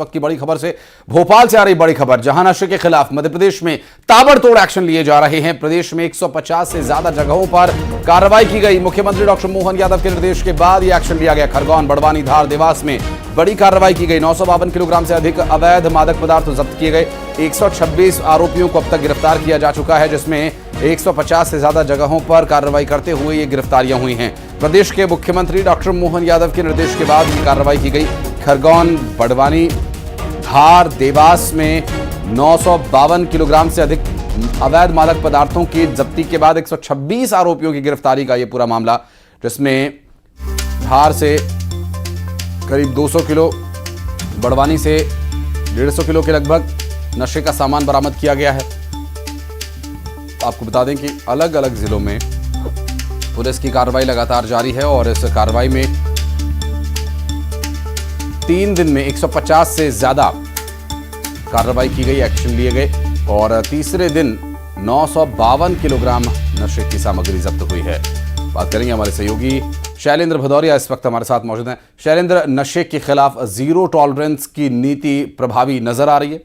वक्त की बड़ी खबर से भोपाल से आ रही बड़ी खबर, जहां नशे के खिलाफ मध्य प्रदेश में ताबड़तोड़ एक्शन लिए जा रहे हैं। प्रदेश में 150 से ज्यादा जगहों पर कार्रवाई की गई। मुख्यमंत्री डॉक्टर मोहन यादव के निर्देश के बाद यह एक्शन लिया गया। खरगोन, बड़वानी, धार, देवास में बड़ी कार्रवाई की गई। 952 किलोग्राम से अधिक अवैध मादक पदार्थ जब्त किए गए। 126 आरोपियों को अब तक गिरफ्तार किया जा चुका है, जिसमें 150 से ज्यादा जगहों पर कार्रवाई करते हुए ये गिरफ्तारियां हुई हैं। प्रदेश के मुख्यमंत्री डॉक्टर मोहन यादव के निर्देश के बाद ये कार्रवाई की गई। खरगोन, बड़वानी, धार, देवास में 952 किलोग्राम से अधिक अवैध मादक पदार्थों की जब्ती के बाद 126 आरोपियों की गिरफ्तारी का यह पूरा मामला, जिसमें धार से करीब 200 किलो, बड़वानी से 150 किलो के लगभग नशे का सामान बरामद किया गया है। आपको बता दें कि अलग अलग जिलों में पुलिस की कार्रवाई लगातार जारी है और इस कार्रवाई में 3 दिन में 150 से ज्यादा कार्रवाई की गई, एक्शन लिए गए और तीसरे दिन 952 किलोग्राम नशे की सामग्री जब्त हुई है। बात करेंगे हमारे सहयोगी शैलेंद्र भदौरिया इस वक्त हमारे साथ मौजूद हैं। शैलेंद्र, नशे के खिलाफ जीरो टॉलरेंस की नीति प्रभावी नजर आ रही है?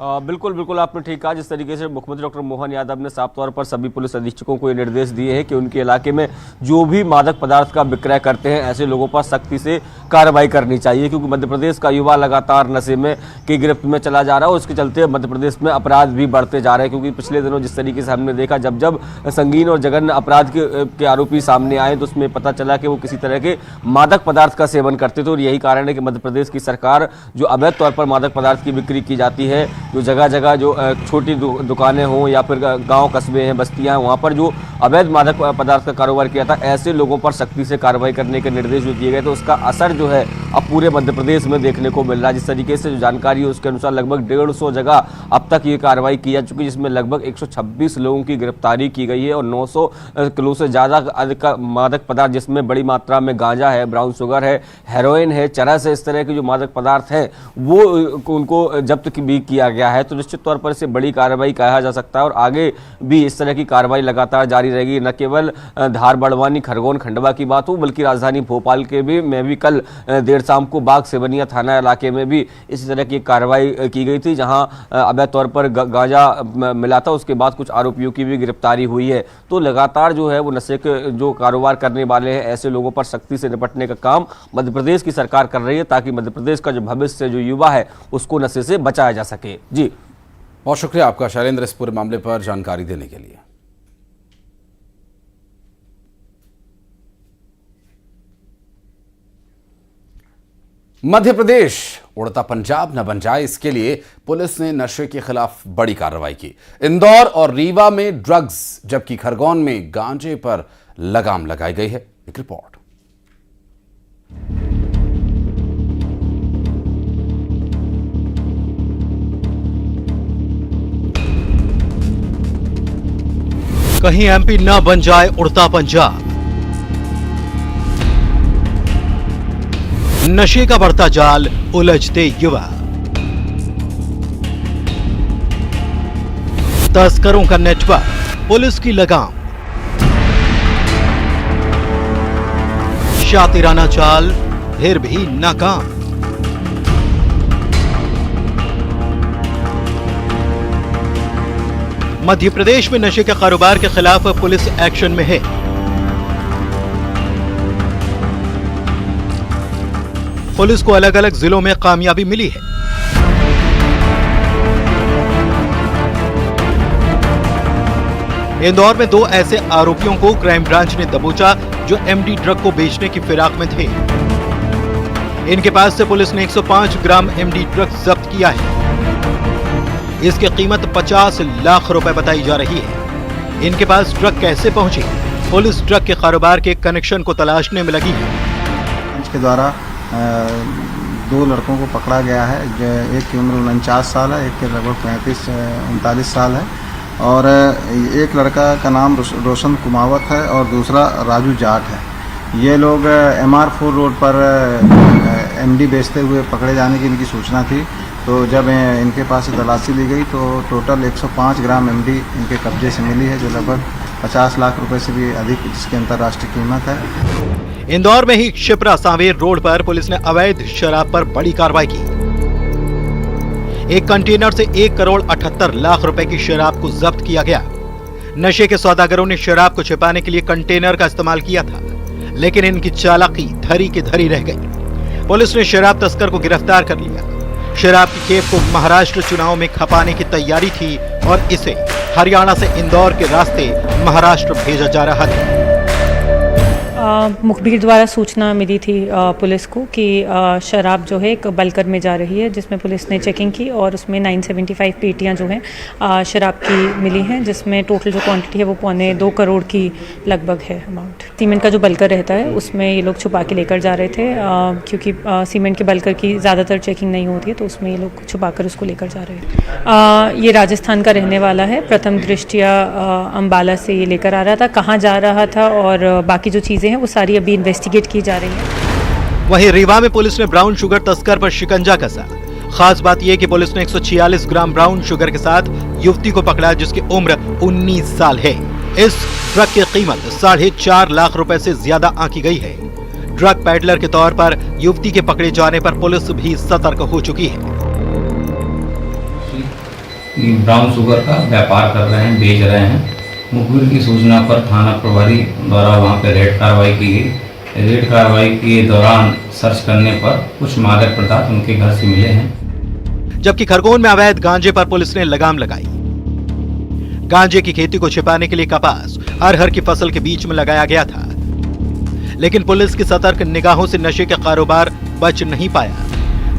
बिल्कुल बिल्कुल आपने ठीक कहा। जिस तरीके से मुख्यमंत्री डॉक्टर मोहन यादव ने साफ तौर पर सभी पुलिस अधीक्षकों को ये निर्देश दिए हैं कि उनके इलाके में जो भी मादक पदार्थ का विक्रय करते हैं, ऐसे लोगों पर सख्ती से कार्रवाई करनी चाहिए, क्योंकि मध्य प्रदेश का युवा लगातार नशे में की गिरफ्त में चला जा रहा है और उसके चलते मध्य प्रदेश में अपराध भी बढ़ते जा रहे हैं। क्योंकि पिछले दिनों जिस तरीके से हमने देखा, जब जब संगीन और जघन्य अपराध के आरोपी सामने आए तो उसमें पता चला कि वो किसी तरह के मादक पदार्थ का सेवन करते थे। और यही कारण है कि मध्य प्रदेश की सरकार जो अवैध तौर पर मादक पदार्थ की बिक्री की जाती है, जो जगह जगह जो छोटी दुकानें हों या फिर गांव कस्बे हैं, बस्तियां हैं, वहां पर जो अवैध मादक पदार्थ का कारोबार किया था, ऐसे लोगों पर सख्ती से कार्रवाई करने के निर्देश जो दिए गए, तो उसका असर जो है अब पूरे मध्य प्रदेश में देखने को मिल रहा है। जिस तरीके से जो जानकारी है उसके अनुसार लगभग 150 जगह अब तक ये कार्रवाई की जा चुकी है, जिसमें लगभग 126 लोगों की गिरफ्तारी की गई है और 900 किलो से ज्यादा अधिक मादक पदार्थ, जिसमें बड़ी मात्रा में गांजा है, ब्राउन शुगर है, हेरोइन है, चरस है, इस तरह के जो मादक पदार्थ हैं वो उनको जब्त भी किया गया है। तो निश्चित तौर पर इसे बड़ी कार्रवाई कहा जा सकता है और आगे भी इस तरह की कार्रवाई लगातार जारी रहेगी। न केवल धार, बड़वानी, खरगोन, खंडवा की बात हो, बल्कि राजधानी भोपाल के भी में भी कल देर शाम को बाग सेवनिया थाना इलाके में भी इसी तरह की कार्रवाई की गई थी, जहां अवैध तौर पर गांजा मिला था। उसके बाद कुछ आरोपियों की भी गिरफ्तारी हुई है। तो लगातार जो है वो नशे के जो कारोबार करने वाले हैं, ऐसे लोगों पर सख्ती से निपटने का काम मध्य प्रदेश की सरकार कर रही है, ताकि मध्य प्रदेश का जो भविष्य, जो युवा है, उसको नशे से बचाया जा सके। जी, बहुत शुक्रिया आपका शैलेंद्र, इस पूरे मामले पर जानकारी देने के लिए। मध्य प्रदेश उड़ता पंजाब न बन जाए, इसके लिए पुलिस ने नशे के खिलाफ बड़ी कार्रवाई की। इंदौर और रीवा में ड्रग्स, जबकि खरगोन में गांजे पर लगाम लगाई गई है। एक रिपोर्ट। कहीं एमपी न बन जाए उड़ता पंजाब। नशे का बढ़ता जाल, उलझते युवा। तस्करों का नेटवर्क, पुलिस की लगाम। शातिराना चाल, फिर भी नाकाम। मध्य प्रदेश में नशे के कारोबार के खिलाफ पुलिस एक्शन में है। पुलिस को अलग अलग जिलों में कामयाबी मिली है। इंदौर में 2 ऐसे आरोपियों को क्राइम ब्रांच ने दबोचा जो एमडी ड्रग को बेचने की फिराक में थे। इनके पास से पुलिस ने 105 ग्राम एमडी ड्रग जब्त किया है। इसकी कीमत 50 लाख रुपए बताई जा रही है। इनके पास ड्रग कैसे पहुंची? पुलिस ड्रग के कारोबार के कनेक्शन को तलाशने में लगी है। इसके द्वारा 2 लड़कों को पकड़ा गया है। एक की उम्र 49 साल है, एक के लगभग 35-39 साल है और एक लड़का का नाम रोशन कुमावत है और दूसरा राजू जाट है। ये लोग MR4 रोड पर एमडी बेचते हुए पकड़े जाने की इनकी सूचना थी। तो जब इनके पास से तलाशी ली गई तो टोटल 105 ग्राम एमडी इनके कब्जे से मिली है, जो लगभग 50 लाख रुपए से भी अधिक, जिसकी अंतर्राष्ट्रीय कीमत है। इंदौर में ही शिप्रा सांवेर रोड पर पुलिस ने अवैध शराब पर बड़ी कार्रवाई की। एक कंटेनर से 1,78,00,000 रुपए की शराब को जब्त किया गया। नशे के सौदागरों ने शराब को छिपाने के लिए कंटेनर का इस्तेमाल किया था, लेकिन इनकी चालाकी धरी की धरी रह गई। पुलिस ने शराब तस्कर को गिरफ्तार कर लिया। शराब की खेप को महाराष्ट्र चुनाव में खपाने की तैयारी थी और इसे हरियाणा से इंदौर के रास्ते महाराष्ट्र भेजा जा रहा था। मुखबिर द्वारा सूचना मिली थी पुलिस को कि शराब जो है एक बल्कर में जा रही है, जिसमें पुलिस ने चेकिंग की और उसमें 975 पेटियां जो हैं शराब की मिली हैं, जिसमें टोटल जो क्वांटिटी है वो 2.25 करोड़ की लगभग है अमाउंट। सीमेंट का जो बल्कर रहता है उसमें ये लोग छुपा के लेकर जा रहे थे, क्योंकि सीमेंट के बल्कर की ज़्यादातर चेकिंग नहीं होती है, तो उसमें ये लोग छुपा कर उसको लेकर जा रहे हैं। ये राजस्थान का रहने वाला है। प्रथम दृष्टिया अम्बाला से ये लेकर आ रहा था। कहाँ जा रहा था और बाकी जो चीज़ें हैं वो सारी अभी इन्वेस्टिगेट की जा रही है। वहीं रीवा में पुलिस ने ब्राउन शुगर तस्कर पर शिकंजा कसा। खास बात यह कि पुलिस ने 146 ग्राम ब्राउन शुगर के साथ युवती को पकड़ा, जिसकी उम्र 19 साल है। इस ट्रक की कीमत 4.5 लाख रुपए से ज्यादा आंकी गई है। ड्रग पैडलर के तौर पर युवती के पकड़े जाने पर पुलिस भी सतर्क हो चुकी है। ब्राउन शुगर का व्यापार कर रहे हैं, बेच रहे हैं। मुखबिर की सूचना पर थाना प्रभारी द्वारा वहां पर रेड कार्रवाई की गई। रेड कार्रवाई के दौरान सर्च करने पर कुछ मादक पदार्थ उनके घर से मिले हैं। जबकि खरगोन में अवैध गांजे पर पुलिस ने लगाम लगाई। गांजे की खेती को छिपाने के लिए कपास, अरहर की फसल के बीच में लगाया गया था, लेकिन पुलिस की सतर्क निगाहों से नशे के कारोबार बच नहीं पाया।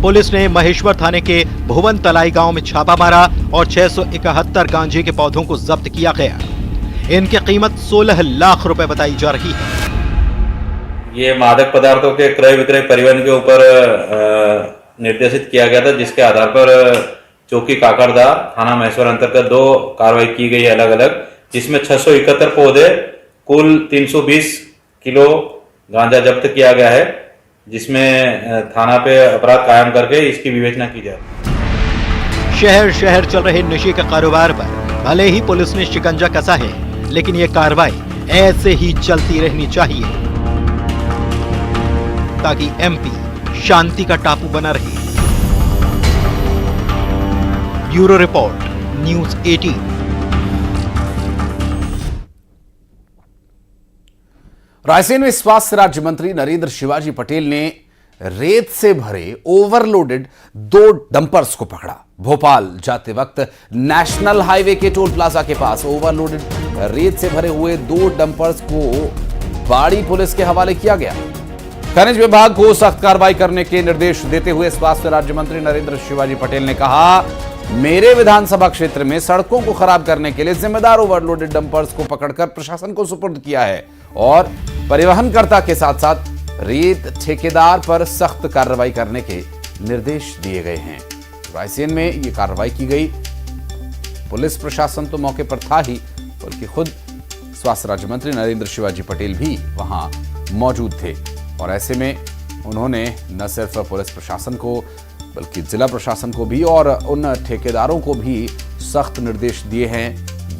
पुलिस ने महेश्वर थाने के भुवन तलाई गांव में छापा मारा और 671 गांजे के पौधों को जब्त किया गया। इनकी कीमत 16 लाख रुपए बताई जा रही है। ये मादक पदार्थों के क्रय विक्रय परिवहन के ऊपर निर्देशित किया गया था, जिसके आधार पर चौकी काकरदा थाना महेश्वर अंतर्गत 2 कार्रवाई की गई अलग अलग, जिसमें 671 पौधे कुल 320 किलो गांजा जब्त किया गया है, जिसमें थाना पे अपराध कायम करके इसकी विवेचना की जाए। शहर शहर चल रहे नशे के कारोबार पर भले ही पुलिस ने शिकंजा कसा है, लेकिन ये कार्रवाई ऐसे ही चलती रहनी चाहिए ताकि एमपी शांति का टापू बना रहे। Bureau report, news 18। रायसेन में स्वास्थ्य राज्य मंत्री नरेंद्र शिवाजी पटेल ने रेत से भरे ओवरलोडेड 2 डंपर्स को पकड़ा। भोपाल जाते वक्त नेशनल हाईवे के टोल प्लाजा के पास ओवरलोडेड रेत से भरे हुए 2 डंपर्स को बाड़ी पुलिस के हवाले किया गया। खनिज विभाग को सख्त कार्रवाई करने के निर्देश देते हुए स्वास्थ्य राज्य मंत्री नरेंद्र शिवाजी पटेल ने कहा, मेरे विधानसभा क्षेत्र में सड़कों को खराब करने के लिए जिम्मेदार ओवरलोडेड डंपर्स को पकड़कर प्रशासन को सुपुर्द किया है और परिवहनकर्ता के साथ साथ रेत ठेकेदार पर सख्त कार्रवाई करने के निर्देश दिए गए हैं। रायसेन में ये कार्रवाई की गई। पुलिस प्रशासन तो मौके पर था ही, बल्कि खुद स्वास्थ्य राज्य मंत्री नरेंद्र शिवाजी पटेल भी वहां मौजूद थे और ऐसे में उन्होंने न सिर्फ पुलिस प्रशासन को बल्कि जिला प्रशासन को भी और उन ठेकेदारों को भी सख्त निर्देश दिए हैं।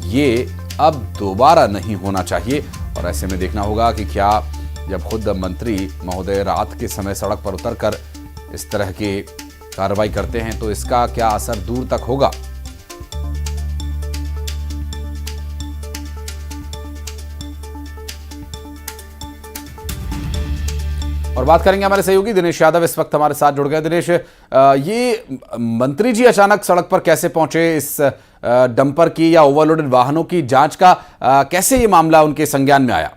ये अब दोबारा नहीं होना चाहिए और ऐसे में देखना होगा कि क्या जब खुद मंत्री महोदय रात के समय सड़क पर उतरकर इस तरह की कार्रवाई करते हैं तो इसका क्या असर दूर तक होगा। और बात करेंगे हमारे सहयोगी दिनेश यादव इस वक्त हमारे साथ जुड़ गए। दिनेश, ये मंत्री जी अचानक सड़क पर कैसे पहुंचे? इस डंपर की या ओवरलोडेड वाहनों की जांच का कैसे ये मामला उनके संज्ञान में आया?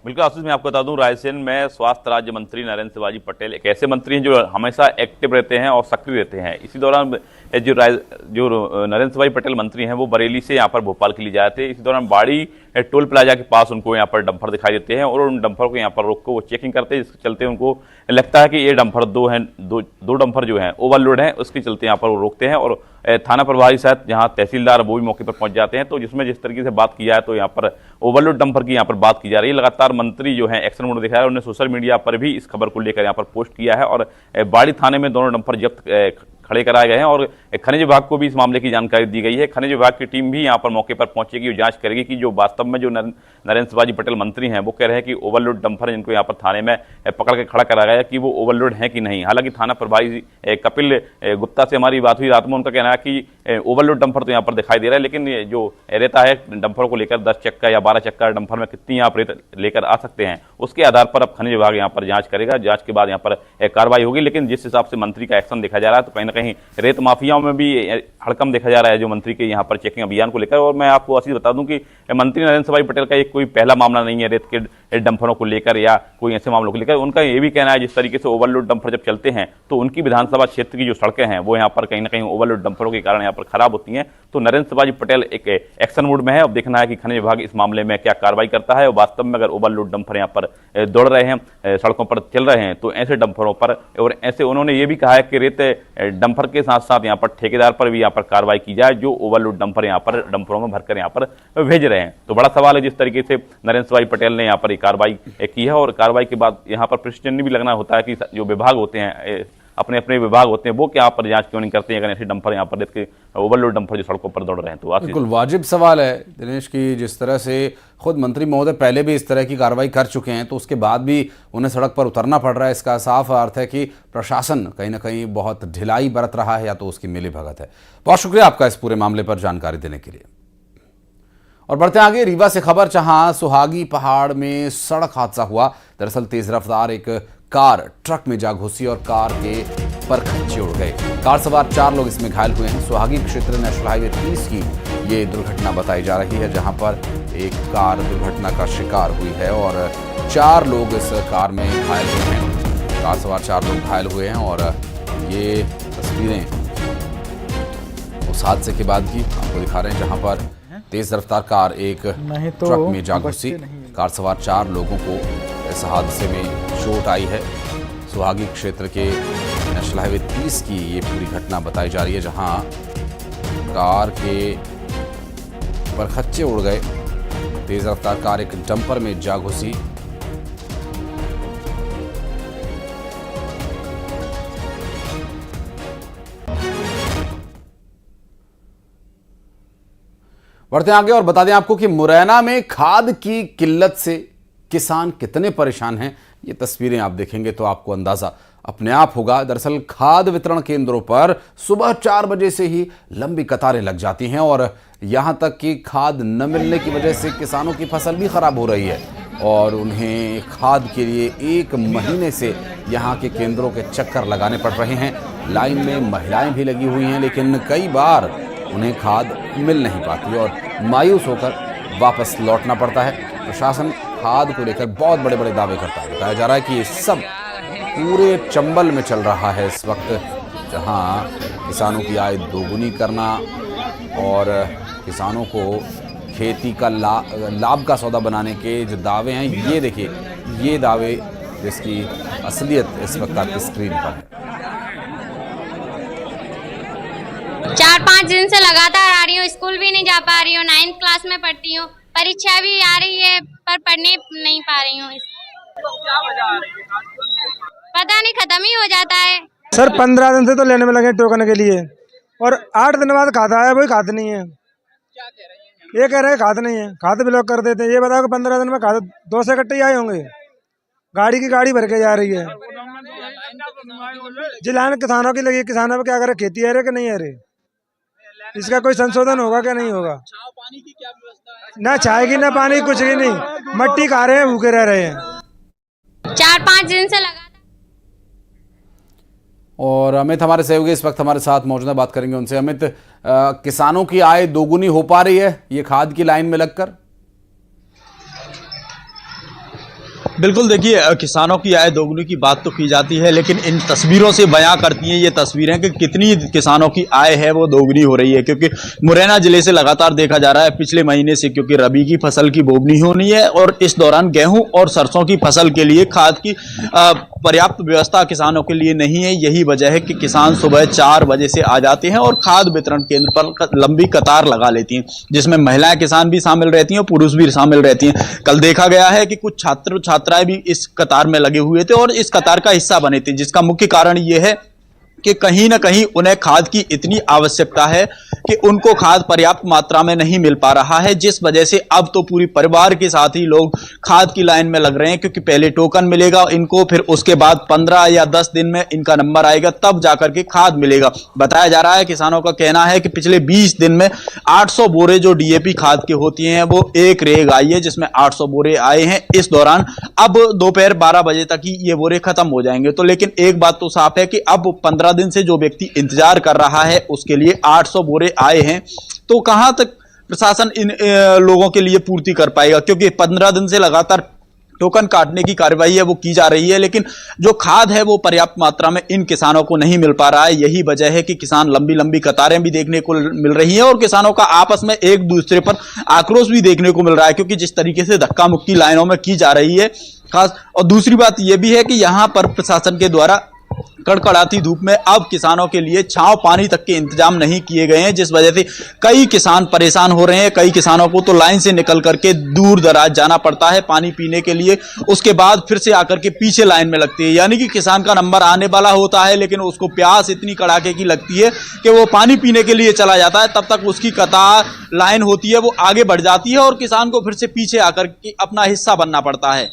बिल्कुल आशीष, मैं आपको बता दूं, रायसेन में स्वास्थ्य राज्य मंत्री नरेंद्र शिवाजी पटेल एक ऐसे मंत्री हैं जो हमेशा एक्टिव रहते हैं और सक्रिय रहते हैं। इसी दौरान जो नरेंद्र शिवाजी पटेल मंत्री हैं वो बरेली से यहाँ पर भोपाल के लिए जाए थे। इसी दौरान बाड़ी टोल प्लाजा के पास उनको यहाँ पर डंपर दिखाई देते हैं और उन डंपर को यहाँ पर रोक कर वो चेकिंग करते हैं, जिसके चलते उनको लगता है कि ये डंपर दो डंपर जो हैं ओवरलोड हैं, उसके चलते यहाँ पर वो रोकते हैं और थाना प्रभारी साहब जहाँ तहसीलदार वो भी मौके पर पहुंच जाते हैं। तो जिसमें जिस तरीके से बात की जाए तो यहाँ पर ओवरलोड डंपर की यहाँ पर बात की जा रही है। लगातार मंत्री जो है एक्शन मोड दिखाया है, उन्होंने सोशल मीडिया पर भी इस खबर को लेकर यहाँ पर पोस्ट किया है और बाड़ी थाने में दोनों डंपर जब्त खड़े कराए गए हैं और खनिज विभाग को भी इस मामले की जानकारी दी गई है। खनिज विभाग की टीम भी यहाँ पर मौके पर पहुंचेगी और जांच करेगी कि जो वास्तव में जो नरेंद्र शिवाजी पटेल मंत्री हैं वो कह रहे हैं कि ओवरलोड डंपर जिनको यहाँ पर थाने में पकड़ के खड़ा करा गया कि वो ओवरलोड है कि नहीं। हालांकि थाना प्रभारी कपिल गुप्ता से हमारी बात हुई रात में, उनका कहना है कि ओवरलोड डंपर तो यहाँ पर दिखाई दे रहा है, लेकिन जो रेता है डंपरों को लेकर 10 चक्का या 12 चक्का डंपर में कितनी यहाँ पर लेकर आ सकते हैं, उसके आधार पर अब खनिज विभाग यहाँ पर जांच करेगा। जांच के बाद यहाँ पर कार्रवाई होगी। लेकिन जिस हिसाब से मंत्री का एक्शन देखा जा रहा है तो कहीं ना कहीं रेत माफियाओं में भी हड़कंप देखा जा रहा है जो मंत्री के यहाँ पर चेकिंग अभियान को लेकर। और मैं आपको असीस बता दूं कि मंत्री नरेंद्र शिवाजी पटेल का एक कोई पहला मामला नहीं है रेत के डंपरों को लेकर या कोई ऐसे मामलों को लेकर। उनका ये भी कहना है जिस तरीके से ओवरलोड डंपर जब चलते हैं तो उनकी विधानसभा क्षेत्र की जो सड़कें हैं वो यहाँ पर कहीं ना कहीं ओवरलोड डंपरों के कारण यहाँ पर खराब होती हैं। तो नरेंद्र शिवाजी पटेल एक एक्शन मूड में है। अब देखना है कि खनिज विभाग इस मामले में क्या कार्रवाई करता है और वास्तव में अगर ओवरलोड डंपर यहाँ पर दौड़ रहे हैं, सड़कों पर चल रहे हैं, तो ऐसे डंपरों पर और ऐसे उन्होंने ये भी कहा है कि रेत डंपर के साथ साथ यहाँ पर ठेकेदार पर भी यहाँ पर कार्रवाई की जाए जो ओवरलोड डंपर यहाँ पर डंपरों में भरकर यहाँ पर भेज रहे हैं। तो बड़ा सवाल है जिस तरीके से नरेंद्र शिवाजी पटेल ने यहाँ पर कार्रवाई की है और कार्रवाई के बाद यहाँ पर प्रश्न भी लगना होता है कि जो विभाग होते हैं अपने अपने विभाग होते हैं वो क्या पर जांच क्यों नहीं करते हैं अगर ऐसे डंपर यहाँ पर के ओवरलोड डंपर जो सड़कों पर दौड़ रहे हैं। तो बिल्कुल वाजिब सवाल है दिनेश की, जिस तरह से खुद मंत्री महोदय पहले भी इस तरह की कार्रवाई कर चुके हैं तो उसके बाद भी उन्हें सड़क पर उतरना पड़ रहा है। इसका साफ अर्थ है कि प्रशासन कहीं ना कहीं बहुत ढिलाई बरत रहा है या तो उसकी मिलीभगत है। बहुत शुक्रिया आपका इस पूरे मामले पर जानकारी देने के लिए। और बढ़ते आगे रीवा से खबर, जहां सुहागी पहाड़ में सड़क हादसा हुआ। दरअसल तेज रफ्तार एक कार ट्रक में जा घुसी और कार के परखच्चे उड़ गए। कार सवार 4 लोग इसमें घायल हुए हैं। सुहागी क्षेत्र नेशनल हाईवे 30 की ये दुर्घटना बताई जा रही है, जहां पर एक कार दुर्घटना का शिकार हुई है और 4 लोग इस कार में घायल हुए हैं। कार सवार 4 लोग घायल हुए हैं और ये तस्वीरें उस हादसे के बाद की आपको दिखा रहे हैं, जहां पर तेज रफ्तार कार एक ट्रक में जा घुसी। कार सवार 4 लोगों को इस हादसे में चोट आई है। सुहागी क्षेत्र के नेशनल हाईवे 30 की ये पूरी घटना बताई जा रही है, जहां कार के परखच्चे उड़ गए। तेज रफ्तार कार एक डंपर में जा घुसी। बढ़ते आगे और बता दें आपको कि मुरैना में खाद की किल्लत से किसान कितने परेशान हैं, ये तस्वीरें आप देखेंगे तो आपको अंदाजा अपने आप होगा। दरअसल खाद वितरण केंद्रों पर सुबह 4 बजे से ही लंबी कतारें लग जाती हैं और यहां तक कि खाद न मिलने की वजह से किसानों की फसल भी खराब हो रही है और उन्हें खाद के लिए 1 महीने से यहां के केंद्रों के चक्कर लगाने पड़ रहे हैं। लाइन में महिलाएं भी लगी हुई हैं, लेकिन कई बार उन्हें खाद मिल नहीं पाती और मायूस होकर वापस लौटना पड़ता है। प्रशासन खाद को लेकर बहुत बड़े बड़े दावे करता है। बताया जा रहा है कि ये सब पूरे चंबल में चल रहा है इस वक्त, जहां किसानों की आय दोगुनी करना और किसानों को खेती का लाभ का सौदा बनाने के जो दावे हैं, ये देखिए ये दावे जिसकी असलियत इस वक्त आपकी स्क्रीन पर है। 4-5 दिन से लगातार आ रही हूँ, स्कूल भी नहीं जा पा रही हूँ, 9th क्लास में पढ़ती हूँ, परीक्षा भी आ रही है पर पढ़ने नहीं पा रही हूँ। पता नहीं खत्म ही हो जाता है। सर 15 दिन से तो लेने में लगे टोकन के लिए और 8 दिन बाद खाद आया, वही खाद नहीं है। ये कह रहे हैं खाद नहीं है, खाद ब्लॉक कर देते हैं। ये बताओ कि 15 दिन में खाद 2 से इकट्ठे आए होंगे, गाड़ी की गाड़ी भर के जा रही है। जिलान किसानों की लगी, किसानों पर क्या करे, खेती है रे कि नहीं है रे, इसका कोई संशोधन होगा क्या नहीं होगा। ना चाय की ना पानी, कुछ भी नहीं, मट्टी खा रहे हैं, भूखे रह रहे हैं। 4-5 दिन से लगा। और अमित हमारे सहयोगी इस वक्त हमारे साथ मौजूद है, बात करेंगे उनसे। अमित, किसानों की आय दोगुनी हो पा रही है ये खाद की लाइन में लगकर? बिल्कुल, देखिए किसानों की आय दोगुनी की बात तो की जाती है, लेकिन इन तस्वीरों से बयां करती हैं ये तस्वीरें कि कितनी किसानों की आय है वो दोगुनी हो रही है। क्योंकि मुरैना जिले से लगातार देखा जा रहा है पिछले महीने से, क्योंकि रबी की फसल की बोवनी होनी है और इस दौरान गेहूं और सरसों की फसल के लिए खाद की पर्याप्त व्यवस्था किसानों के लिए नहीं है। यही वजह है कि किसान सुबह 4 बजे से आ जाते हैं और खाद वितरण केंद्र पर लंबी कतार लगा लेती हैं, जिसमें महिलाएं किसान भी शामिल रहती हैं और पुरुष भी शामिल रहती हैं। कल देखा गया है कि कुछ छात्राएं भी इस कतार में लगे हुए थे और इस कतार का हिस्सा बने थे, जिसका मुख्य कारण ये है कि कहीं ना कहीं उन्हें खाद की इतनी आवश्यकता है कि उनको खाद पर्याप्त मात्रा में नहीं मिल पा रहा है, जिस वजह से अब तो पूरी परिवार के साथ ही लोग खाद की लाइन में लग रहे हैं, क्योंकि पहले टोकन मिलेगा इनको, फिर उसके बाद 15 या 10 दिन में इनका नंबर आएगा, तब जाकर के खाद मिलेगा। बताया जा रहा है, किसानों का कहना है कि पिछले 20 दिन में 800 बोरे जो डीएपी खाद की होती हैं वो एक रेग आई है, जिसमें 800 बोरे आए हैं इस दौरान। अब दोपहर 12 बजे तक ही ये बोरे खत्म हो जाएंगे। तो लेकिन एक बात तो साफ है कि अब 15 दिन से जो व्यक्ति इंतजार कर रहा है उसके लिए 800 बोरे आए हैं, तो कहां तक प्रशासन इन लोगों के लिए पूर्ति कर पाएगा, क्योंकि 15 दिन से लगातार टोकन काटने की कार्रवाई है वो की जा रही है, लेकिन जो खाद है वो पर्याप्त मात्रा में इन किसानों को नहीं मिल पा रहा है। यही वजह है कि किसान लंबी लंबी कतारें भी देखने को मिल रही हैं और किसानों का आपस में एक दूसरे पर आक्रोश भी देखने को मिल रहा है, क्योंकि जिस तरीके से धक्का मुक्की लाइनों में की जा रही है खास। और दूसरी बात यह भी है कि यहां पर प्रशासन के द्वारा कड़कड़ाती धूप में अब किसानों के लिए छांव पानी तक के इंतजाम नहीं किए गए हैं, जिस वजह से कई किसान परेशान हो रहे हैं। कई किसानों को तो लाइन से निकल करके दूर दराज जाना पड़ता है पानी पीने के लिए, उसके बाद फिर से आकर के पीछे लाइन में लगती है। यानी कि किसान का नंबर आने वाला होता है, लेकिन उसको प्यास इतनी कड़ाके की लगती है कि वो पानी पीने के लिए चला जाता है, तब तक उसकी कतार लाइन होती है वो आगे बढ़ जाती है और किसान को फिर से पीछे आकर के अपना हिस्सा बनना पड़ता है।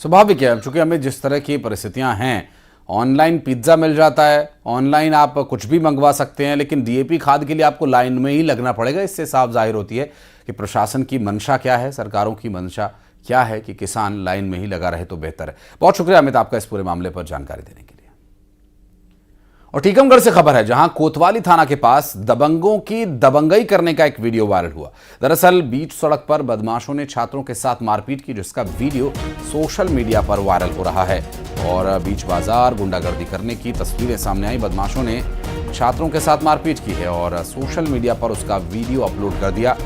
स्वाभाविक है, चूंकि हमें जिस तरह की परिस्थितियां हैं, ऑनलाइन पिज्जा मिल जाता है, ऑनलाइन आप कुछ भी मंगवा सकते हैं, लेकिन डीएपी खाद के लिए आपको लाइन में ही लगना पड़ेगा। इससे साफ जाहिर होती है कि प्रशासन की मंशा क्या है, सरकारों की मंशा क्या है कि किसान लाइन में ही लगा रहे तो बेहतर है। बहुत शुक्रिया अमित आपका इस पूरे मामले पर जानकारी देने के लिए। और टीकमगढ़ से खबर है, जहां कोतवाली थाना के पास दबंगों की दबंगई करने का एक वीडियो वायरल हुआ। दरअसल बीच सड़क पर बदमाशों ने छात्रों के साथ मारपीट की, जिसका वीडियो सोशल मीडिया पर वायरल हो रहा है। और बीच बाजार गुंडागर्दी करने की तस्वीरें सामने आई। बदमाशों ने छात्रों के साथ मारपीट की है और सोशल मीडिया पर उसका वीडियो अपलोड कर दिया।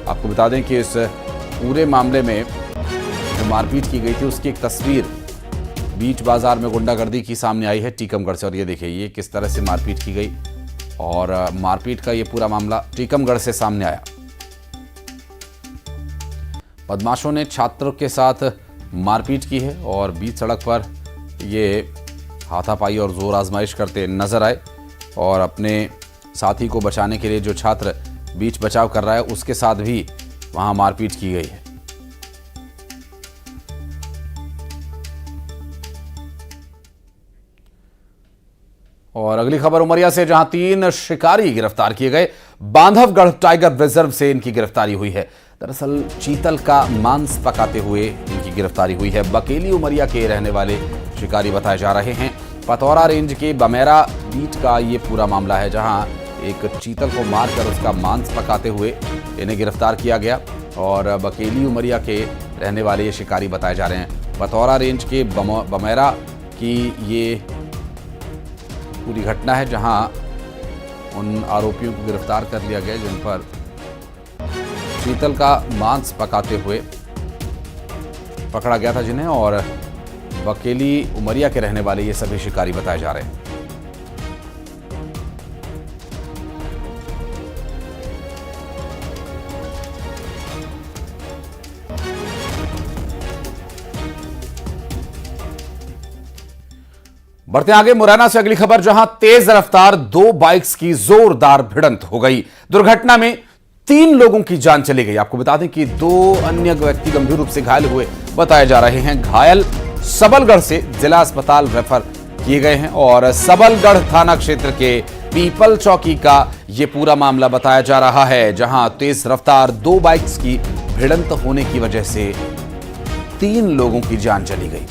आपको बता दें कि इस पूरे मामले में जो मारपीट की गई थी उसकी एक तस्वीर बीच बाजार में गुंडागर्दी की सामने आई है टीकमगढ़ से। और ये देखिए ये किस तरह से मारपीट की गई, और मारपीट का ये पूरा मामला टीकमगढ़ से सामने आया। बदमाशों ने छात्रों के साथ मारपीट की है और बीच सड़क पर ये हाथापाई और जोर आजमाइश करते नजर आए, और अपने साथी को बचाने के लिए जो छात्र बीच बचाव कर रहा है उसके साथ भी वहां मारपीट की गई है। और अगली खबर उमरिया से, जहां 3 शिकारी गिरफ्तार किए गए। बांधवगढ़ टाइगर रिजर्व से इनकी गिरफ्तारी हुई है। दरअसल चीतल का मांस पकाते हुए इनकी गिरफ्तारी हुई है। बकेली उमरिया के रहने वाले शिकारी बताए जा रहे हैं। पतौरा रेंज के बमेरा बीट का ये पूरा मामला है, जहां एक चीतल को मारकर उसका मांस पकाते हुए इन्हें गिरफ्तार किया गया। और बकेली उमरिया के रहने वाले ये शिकारी बताए जा रहे हैं। पतौरा रेंज के बमेरा की ये पूरी घटना है, जहां उन आरोपियों को गिरफ्तार कर लिया गया जिन पर चीतल का मांस पकाते हुए पकड़ा गया था जिन्हें। और बकेली उमरिया के रहने वाले ये सभी शिकारी बताए जा रहे हैं। बढ़ते आगे मुरैना से अगली खबर, जहां तेज रफ्तार 2 बाइक्स की जोरदार भिड़ंत हो गई। दुर्घटना में 3 लोगों की जान चली गई। आपको बता दें कि 2 अन्य व्यक्ति गंभीर रूप से घायल हुए बताए जा रहे हैं। घायल सबलगढ़ से जिला अस्पताल रेफर किए गए हैं। और सबलगढ़ थाना क्षेत्र के पीपल चौकी का यह पूरा मामला बताया जा रहा है, जहां तेज रफ्तार 2 बाइक्स की भिड़ंत होने की वजह से 3 लोगों की जान चली गई।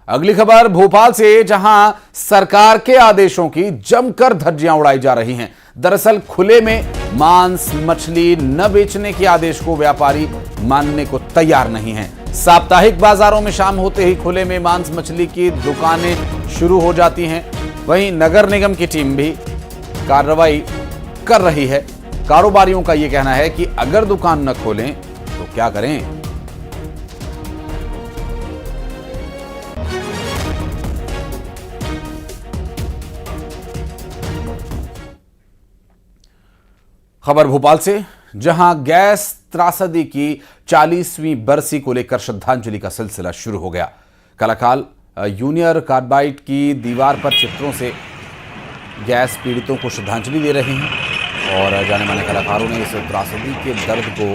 अगली खबर भोपाल से, जहां सरकार के आदेशों की जमकर धज्जियां उड़ाई जा रही हैं। दरअसल खुले में मांस मछली न बेचने के आदेश को व्यापारी मानने को तैयार नहीं हैं। साप्ताहिक बाजारों में शाम होते ही खुले में मांस मछली की दुकानें शुरू हो जाती हैं। वहीं नगर निगम की टीम भी कार्रवाई कर रही है। कारोबारियों का यह कहना है कि अगर दुकान न खोलें तो क्या करें। खबर भोपाल से, जहां गैस त्रासदी की 40वीं बरसी को लेकर श्रद्धांजलि का सिलसिला शुरू हो गया। कलाकाल यूनियर कार्बाइड की दीवार पर चित्रों से गैस पीड़ितों को श्रद्धांजलि दे रहे हैं और जाने माने कलाकारों ने इस त्रासदी के दर्द को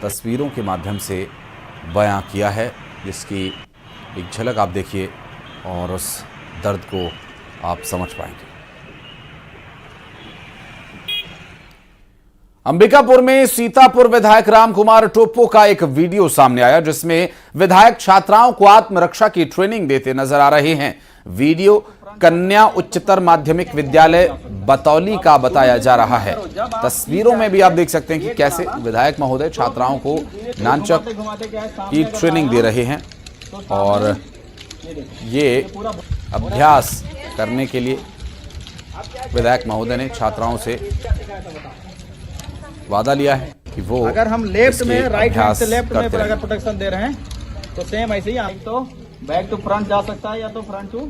तस्वीरों के माध्यम से बयां किया है, जिसकी एक झलक आप देखिए और उस दर्द को आप समझ पाएंगे। अंबिकापुर में सीतापुर विधायक रामकुमार टोप्पो का एक वीडियो सामने आया, जिसमें विधायक छात्राओं को आत्मरक्षा की ट्रेनिंग देते नजर आ रहे हैं। वीडियो कन्या उच्चतर माध्यमिक विद्यालय बतौली का बताया जा रहा है। तस्वीरों में भी आप देख सकते हैं कि कैसे विधायक महोदय छात्राओं को नानचक की ट्रेनिंग दे रहे हैं और ये अभ्यास करने के लिए विधायक महोदय ने छात्राओं से वादा लिया है कि वो अगर हम लेफ्ट में राइट हैंड से लेफ्ट में करते अगर प्रोटेक्शन दे रहे हैं तो सेम ऐसे ही तो बैक टू फ्रंट जा सकता है या तो फ्रंट टू।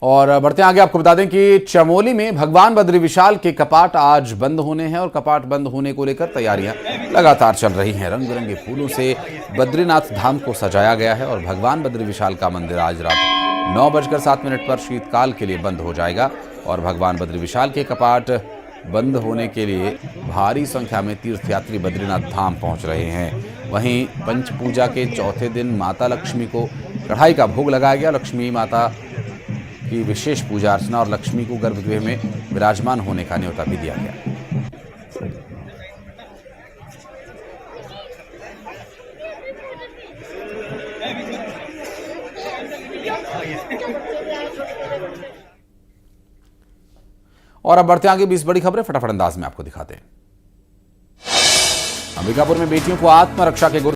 और बढ़ते आगे आपको बता दें कि चमोली में भगवान बद्री विशाल के कपाट आज बंद होने हैं और कपाट बंद होने को लेकर तैयारियां लगातार चल रही हैं। रंग बिरंगे फूलों से बद्रीनाथ धाम को सजाया गया है और भगवान बद्री विशाल का मंदिर आज रात 9:07 पर शीतकाल के लिए बंद हो जाएगा और भगवान बद्री विशाल के कपाट बंद होने के लिए भारी संख्या में तीर्थयात्री बद्रीनाथ धाम पहुंच रहे हैं। वहीं पंच पूजा के चौथे दिन माता लक्ष्मी को कढ़ाई का भोग लगाया गया। लक्ष्मी माता की विशेष पूजा अर्चना और लक्ष्मी को गर्भगृह में विराजमान होने का न्योता भी दिया गया। और अब बढ़ते आगे 20 बड़ी खबरें फटाफट अंदाज में आपको दिखाते हैं। अंबिकापुर में बेटियों को आत्मरक्षा के गुर